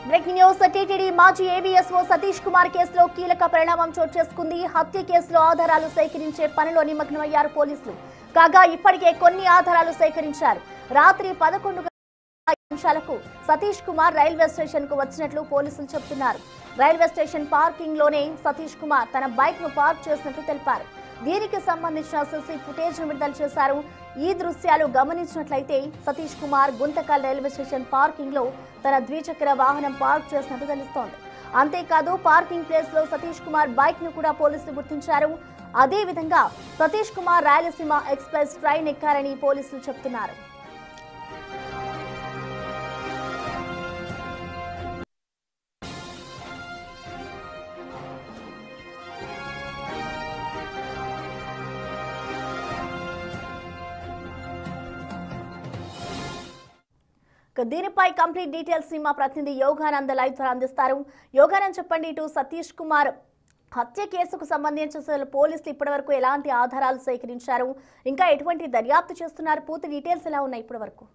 Breaking news TTD మాజీ AVSO Satish Kumar కేసులో కీలక పరిణామం చోటు చేసుకుంది. హత్య కేసులో ఆధారాలు సేకరించే పనిలో నిమగ్నమయ్యారు పోలీసులు. కాగా ఇప్పటికే కొన్ని ఆధారాలు సేకరించారు. రాత్రి 11 సతీష్ కుమార్ రైల్వే స్టేషన్ కు వచ్చినట్లు పోలీసులు చెబుతున్నారు. రైల్వే స్టేషన్ పార్కింగ్ లోనే సతీష్ కుమార్ తన బైక్ ను పార్క్ చేసినట్లు తెలిపారు. దీనికి సంబంధించిన సీసీ ఫుటేజ్ ను విడుదల చేశారు. ఈ దృశ్యాలు గమనించినట్లయితే Satish Kumar Guntakal railway station parking లో తన ద్విచక్ర వాహనం పార్క్ చేసినట్టు తెలుస్తోంది. అంతేకాదు పార్కింగ్ ప్లేస్ లో సతీష్ కుమార్ బైక్ ను కూడా పోలీసులు గుర్తించారు. అదే విధంగా సతీష్ కుమార్ రాయలసీమ ఎక్స్ప్రెస్ ట్రైన్ ఎక్కారని పోలీసులు చెబుతున్నారు. దీనిపై కంప్లీట్ డీటెయిల్స్ ని మా ప్రతినిధి యోగానంద్ లైవ్ ద్వారా అందిస్తారు. యోగానంద్ చెప్పండి, ఇటు సతీష్ కుమార్ హత్య కేసుకు సంబంధించి పోలీసులు ఇప్పటివరకు ఎలాంటి ఆధారాలు సేకరించారు, ఇంకా ఎటువంటి దర్యాప్తు చేస్తున్నారు, పూర్తి డీటెయిల్స్ ఎలా ఉన్నాయి ఇప్పటి వరకు?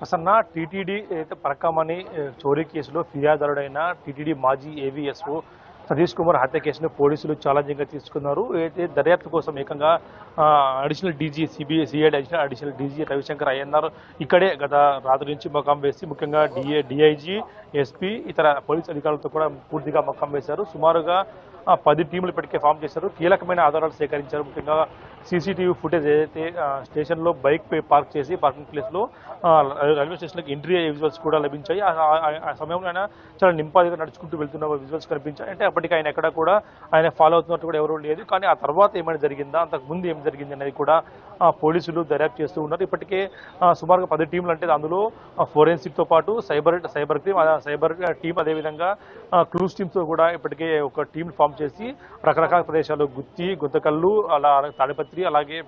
ప్రసన్న, టీటీడీ అయితే పరకామణి చోరీ కేసులో ఫిర్యాదుదారుడైన టీటీడీ మాజీ ఏవీఎస్ఓ సతీష్ కుమార్ హత్య కేసును పోలీసులు ఛాలెంజింగ్గా తీసుకున్నారు. అయితే దర్యాప్తు కోసం ఏకంగా additional DG CID additional DG Ravishankar అయ్యన్నారు ఇక్కడే గత రాత్రి నుంచి మకాం వేసి ముఖ్యంగా డిఐజీ, ఎస్పీ, ఇతర పోలీసు అధికారులతో కూడా పూర్తిగా మకాం వేశారు. సుమారుగా 10 టీంలు ఇప్పటికే ఫామ్ చేశారు. కీలకమైన ఆధారాలు సేకరించారు. ముఖ్యంగా సీసీటీవీ ఫుటేజ్ ఏదైతే స్టేషన్లో బైక్ పార్క్ చేసి పార్కింగ్ ప్లేస్లో రైల్వే స్టేషన్కి ఎంట్రీ విజువల్స్ కూడా లభించాయి. ఆ సమయంలో ఆయన చాలా నింపాదిగా నడుచుకుంటూ వెళ్తున్న విజువల్స్ కనిపించాయి. అంటే అప్పటికి ఆయన ఎక్కడ కూడా ఆయన ఫాలో అవుతున్నట్టు కూడా ఎవరూ లేదు. కానీ ఆ తర్వాత ఏమైనా జరిగిందా, అంతకుముందు ఏం జరిగింది అనేది కూడా పోలీసులు దర్యాప్తు చేస్తూ ఉన్నారు. ఇప్పటికే సుమారుగా 10 టీంలు, అంటే అందులో ఫోరెన్సిక్తో పాటు సైబర్ టీం, అదేవిధంగా క్లూస్ టీమ్స్తో కూడా ఇప్పటికే ఒక టీం ఫామ్ చేసి రకరకాల ప్రదేశాలు గుంతకల్లు, అలా తాడిపత్రి, అలాగే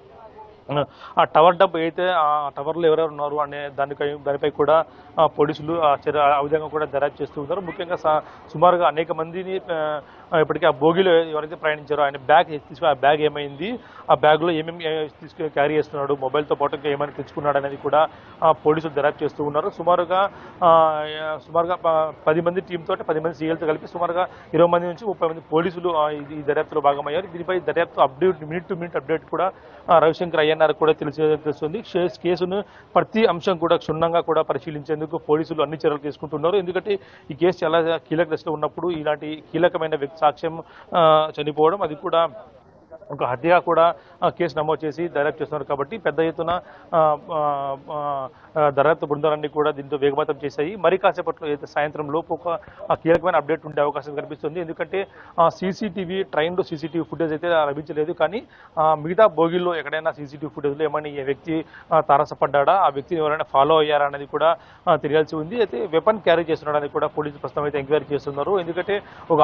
ఆ టవర్ డబ్ అయితే ఆ టవర్లో ఎవరెవరు ఉన్నారు అనే దానిపై కూడా పోలీసులు ఆ విధంగా కూడా దర్యాప్తు చేస్తూ ఉన్నారు. ముఖ్యంగా సుమారుగా అనేక మందిని ఇప్పటికీ ఆ బోగిలో ఎవరైతే ప్రయాణించారో ఆయన బ్యాగ్ తీసుకుని ఆ బ్యాగ్ ఏమైంది, ఆ బ్యాగ్లో ఏమేమి క్యారీ చేస్తున్నాడు, మొబైల్తో పాటు ఇంకా ఏమైనా తెచ్చుకున్నాడు అనేది కూడా పోలీసులు దర్యాప్తు చేస్తూ ఉన్నారు. సుమారుగా 10 మంది టీంతో 10 మంది సీఎల్తో కలిపి సుమారుగా 20 మంది నుంచి 30 మంది పోలీసులు ఈ దర్యాప్తులో భాగమయ్యారు. దీనిపై దర్యాప్తు update, minute to minute update కూడా రవిశంకర్ అయ్యన్నారు కూడా తెలుస్తుంది. కేసును ప్రతి అంశం కూడా క్షుణ్ణంగా కూడా పరిశీలించేందుకు పోలీసులు అన్ని చర్యలు తీసుకుంటున్నారు. ఎందుకంటే ఈ కేసు చాలా కీలక దశలో ఉన్నప్పుడు ఇలాంటి కీలకమైన వ్యక్తి సాక్ష్యం చనిపోవడం, అది కూడా ఒక హత్యగా కూడా కేసు నమోదు చేసి దర్యాప్తు చేస్తున్నారు. కాబట్టి పెద్ద ఎత్తున దర్యాప్తు బృందాలన్నీ కూడా దీంతో వేగవంతం చేశాయి. మరి కాసేపట్లో అయితే సాయంత్రం లోపు ఒక కీలకమైన అప్డేట్ ఉండే అవకాశం కనిపిస్తుంది. ఎందుకంటే ట్రైన్లో సీసీటీవీ ఫుటేజ్ అయితే లభించలేదు. కానీ మిగతా బోగిల్లో ఎక్కడైనా సీసీటీవీ ఫుటేజ్లో ఏమైనా ఈ వ్యక్తి తారసపడ్డా, ఆ వ్యక్తిని ఎవరైనా ఫాలో అయ్యారా అనేది కూడా తెలియాల్సి ఉంది. అయితే వెపన్ క్యారీ చేస్తున్నాడు అనేది కూడా పోలీసులు ప్రస్తుతం అయితే ఎంక్వైరీ చేస్తున్నారు. ఎందుకంటే ఒక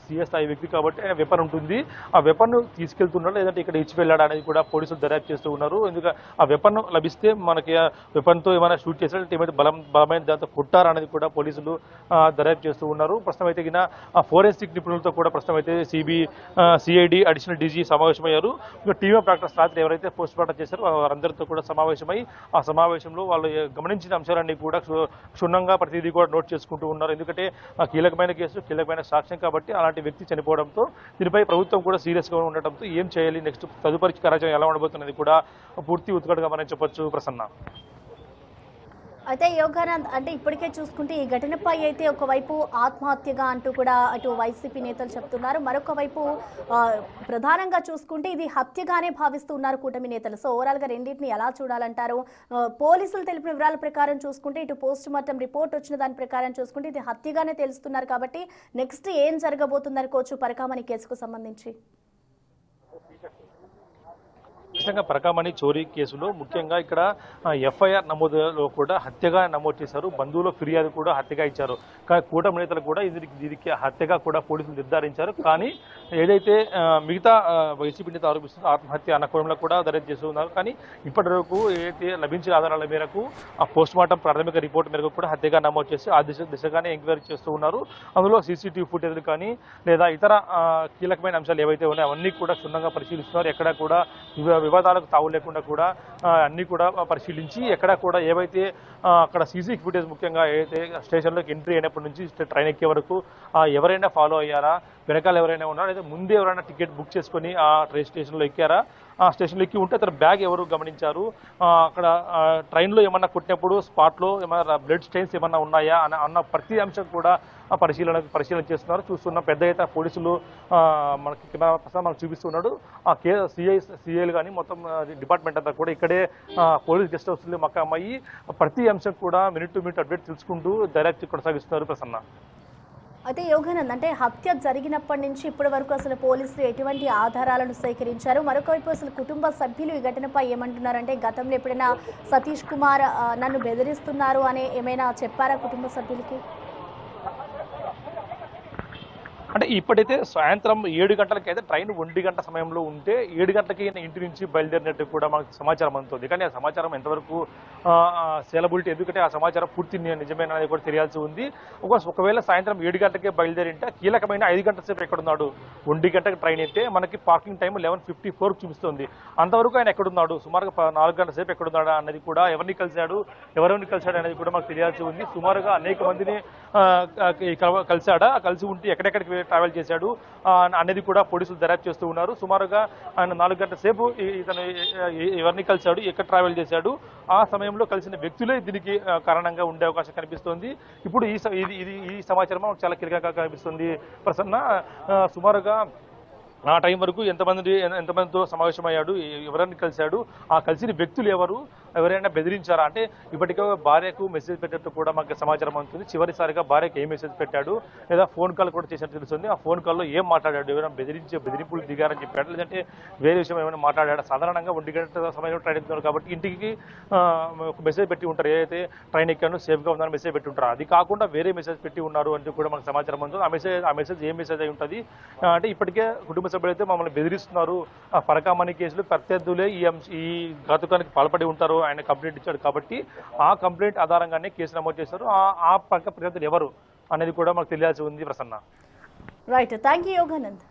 సిఎస్ స్థాయి వ్యక్తి కాబట్టి ఆయన వెపన్ ఉంటుంది. ఆ వెపన్ తీసుకెళ్తున్నాడు లేదంటే ఇక్కడ ఇచ్చి వెళ్ళాడా అనేది కూడా పోలీసులు దర్యాప్తు చేస్తూ ఉన్నారు. ఎందుకంటే ఆ వెపన్ లభిస్తే మనకి వెపన్తో ఏమైనా షూట్ చేసినట్టు ఏమైనా బలమైన దాంతో కొట్టారా అనేది కూడా పోలీసులు దర్యాప్తు చేస్తూ ఉన్నారు. ప్రస్తుతం అయితే ఫోరెన్సిక్ నిపుణులతో కూడా ప్రస్తుతం అయితే సిఐడి అడిషనల్ డీజీ సమావేశమయ్యారు. టీమ్ ఆఫ్ డాక్టర్స్ రాత్రి ఎవరైతే పోస్ట్ మార్టం చేశారో వారందరితో కూడా సమావేశమై ఆ సమావేశంలో వాళ్ళు గమనించిన అంశాలన్నీ కూడా క్షుణ్ణంగా ప్రతిదీ కూడా నోట్ చేసుకుంటూ ఉన్నారు. ఎందుకంటే కీలకమైన కేసు, కీలకమైన సాక్ష్యం కాబట్టి అలాంటి వ్యక్తి చనిపోవడంతో దీనిపై ప్రభుత్వం కూడా సీరియస్గా ఉండటంతో ఏం చేయాలి, నెక్స్ట్ తదుపరి కార్యాచరణ ఎలా ఉండబోతున్నది కూడా పూర్తి ఉత్కంఠగా మనం చెప్పొచ్చు. ప్రసన్న, అయితే యోగానంద్, అంటే ఇప్పటికే చూసుకుంటే ఈ ఘటనపై అయితే ఒకవైపు ఆత్మహత్యగా అంటూ కూడా అటు వైసీపీ నేతలు చెప్తున్నారు, మరొక వైపు ప్రధానంగా చూసుకుంటే ఇది హత్యగానే భావిస్తున్నారు కూటమి నేతలు. సో ఓవరాల్గా రెండింటిని ఎలా చూడాలంటారు? పోలీసులు తెలిపిన వివరాల ప్రకారం చూసుకుంటే, ఇటు పోస్ట్ మార్టం రిపోర్ట్ వచ్చిన దాని ప్రకారం చూసుకుంటే ఇది హత్యగానే తెలుస్తున్నారు. కాబట్టి నెక్స్ట్ ఏం జరగబోతుందనుకోవచ్చు పరకామణి కేసుకు సంబంధించి? ఖచ్చితంగా పరకామణి చోరీ కేసులో ముఖ్యంగా ఇక్కడ ఎఫ్ఐఆర్ నమోదులో కూడా హత్యగా నమోదు చేశారు. బంధువుల ఫిర్యాదు కూడా హత్యగా ఇచ్చారు. కానీ కూటమి నేతలు కూడా దీనికి హత్యగా కూడా పోలీసులు నిర్ధారించారు. కానీ ఏదైతే మిగతా వైసీపీ నేత ఆరోపిస్తుందో ఆత్మహత్య అన్న కోణంలో కూడా దర్యాప్తు చేస్తున్నారు. కానీ ఇప్పటి వరకు ఏదైతే లభించిన ఆధారాల మేరకు ఆ పోస్ట్ మార్టం ప్రాథమిక రిపోర్ట్ మేరకు కూడా హత్యగా నమోదు చేసి ఆ దిశగానే ఎంక్వైరీ చేస్తూ ఉన్నారు. అందులో సీసీటీవీ ఫుటేజ్లు కానీ లేదా ఇతర కీలకమైన అంశాలు ఏవైతే ఉన్నాయో అవన్నీ కూడా క్షుణ్ణంగా పరిశీలిస్తున్నారు. ఎక్కడా కూడా వివాదాలకు తావు లేకుండా కూడా అన్ని కూడా పరిశీలించి ఎక్కడ కూడా ఏవైతే అక్కడ సీసీ ఫుటేజ్ ముఖ్యంగా ఏదైతే స్టేషన్లోకి ఎంట్రీ అయినప్పటి నుంచి ట్రైన్ ఎక్కే వరకు ఎవరైనా ఫాలో అయ్యారా, వెనకాల ఎవరైనా ఉన్నారా, లేదా ముందే ఎవరైనా టికెట్ బుక్ చేసుకొని ఆ రైల్ స్టేషన్లో ఎక్కారా, ఆ స్టేషన్లో ఎక్కి ఉంటే అతను బ్యాగ్ ఎవరు గమనించారు, అక్కడ ట్రైన్లో ఏమన్నా కొట్టినప్పుడు స్పాట్లో ఏమన్నా బ్లడ్ స్టెయిన్స్ ఏమన్నా ఉన్నాయా అన్న ప్రతి అంశం కూడా పరిశీలన చేస్తున్నారు. చూస్తున్న పెద్ద ఎత్తున పోలీసులు మనకి మనకు చూపిస్తున్నాడు. ఆ సిఐలు కానీ మొత్తం డిపార్ట్మెంట్ అంతా కూడా ఇక్కడే పోలీస్ గెస్ట్ హౌస్ మక్క అమ్మాయి ప్రతి అంశం కూడా మినిట్ టు మినిట్ అప్డేట్ తెలుసుకుంటూ డైరెక్ట్ కొనసాగిస్తున్నారు. ప్రసన్న, అయితే యోగానంద్, అంటే హత్య జరిగినప్పటి నుంచి ఇప్పటి వరకు అసలు పోలీసులు ఎటువంటి ఆధారాలను సేకరించారు? మరొక వైపు అసలు కుటుంబ సభ్యులు ఈ ఘటనపై ఏమంటున్నారంటే గతంలో ఎప్పుడైనా సతీష్ కుమార్ నన్ను బెదిరిస్తున్నారు అని ఏమైనా చెప్పారా కుటుంబ సభ్యులకి? అంటే ఇప్పుడైతే సాయంత్రం 7 గంటలకైతే ట్రైన్ 1 గంట సమయంలో ఉంటే 7 గంటలకి ఇంటి నుంచి బయలుదేరినట్టు కూడా మనకు సమాచారం అందుతుంది. కానీ ఆ సమాచారం ఎంతవరకు సేలబిలిటీ, ఎందుకంటే ఆ సమాచారం పూర్తి నిజమేనది కూడా తెలియాల్సి ఉంది. ఒకవేళ సాయంత్రం 7 గంటలకే బయలుదేరింటే కీలకమైన 5 గంటల సేపు ఎక్కడున్నాడు? 1 గంటకి ట్రైన్ అయితే మనకి పార్కింగ్ టైం 11:54 చూపిస్తుంది. అంతవరకు ఆయన ఎక్కడున్నాడు? సుమారుగా 4 గంటల సేపు ఎక్కడున్నాడా అన్నది కూడా, ఎవరిని కలిశాడు అనేది కూడా మనకు తెలియాల్సి ఉంది. సుమారుగా అనేక మందిని కలిసి ఉంటే ఎక్కడెక్కడికి ట్రావెల్ చేశాడు అనేది కూడా పోలీసులు దర్యాప్తు చేస్తూ ఉన్నారు. సుమారుగా ఆయన 4 గంటల సేపు ఇతను ఎవరిని కలిశాడు, ఎక్కడ ట్రావెల్ చేశాడు, ఆ సమయంలో కలిసిన వ్యక్తులే దీనికి కారణంగా ఉండే అవకాశం కనిపిస్తుంది. ఇప్పుడు ఈ సమాచారం మనకు చాలా కీలకంగా కనిపిస్తుంది. ప్రసన్న, సుమారుగా ఆ టైం వరకు ఎంతమందితో సమావేశమయ్యాడు, ఎవరిని కలిశాడు, ఆ కలిసిన వ్యక్తులు ఎవరైనా బెదిరించారా అంటే ఇప్పటికే భార్యకు మెసేజ్ పెట్టినట్టు కూడా మాకు సమాచారం అందుతుంది. చివరిసారిగా భార్యకు ఏ మెసేజ్ పెట్టాడు, లేదా ఫోన్ కాల్ కూడా చేసినట్టు తెలుస్తుంది. ఆ ఫోన్ కాల్లో ఏం మాట్లాడాడు, ఎవరైనా బెదిరింపులు దిగారని చెప్పాడు, లేదంటే వేరే విషయం ఏమైనా మాట్లాడాడు. సాధారణంగా 1 గంట సమయంలో ట్రైన్ ఎక్కుతున్నారు కాబట్టి ఇంటికి ఒక మెసేజ్ పెట్టి ఉంటారు, ఏదైతే ట్రైన్ ఎక్కాను సేఫ్గా ఉందని మెసేజ్ పెట్టి ఉంటారు. అది కాకుండా వేరే మెసేజ్ పెట్టి ఉన్నారు అంటూ కూడా మనకు సమాచారం అందుతుంది. ఆ మెసేజ్ ఏ మెసేజ్ అయి ఉంటుంది అంటే ఇప్పటికే కుటుంబ సభ్యులైతే మమ్మల్ని బెదిరిస్తున్నారు, పరకామణి కేసులు ప్రత్యర్థులే ఈ ఘాతుకానికి పాల్పడి ఉంటారు, ఆయన కంప్లైంట్ ఇచ్చాడు కాబట్టి ఆ కంప్లైంట్ ఆధారంగానే కేసు నమోదు చేశారు. ఆ ప్రత్యర్థులు ఎవరు అనేది కూడా మనకు తెలియాల్సి ఉంది. Prasanna, right, thank you Yoganand.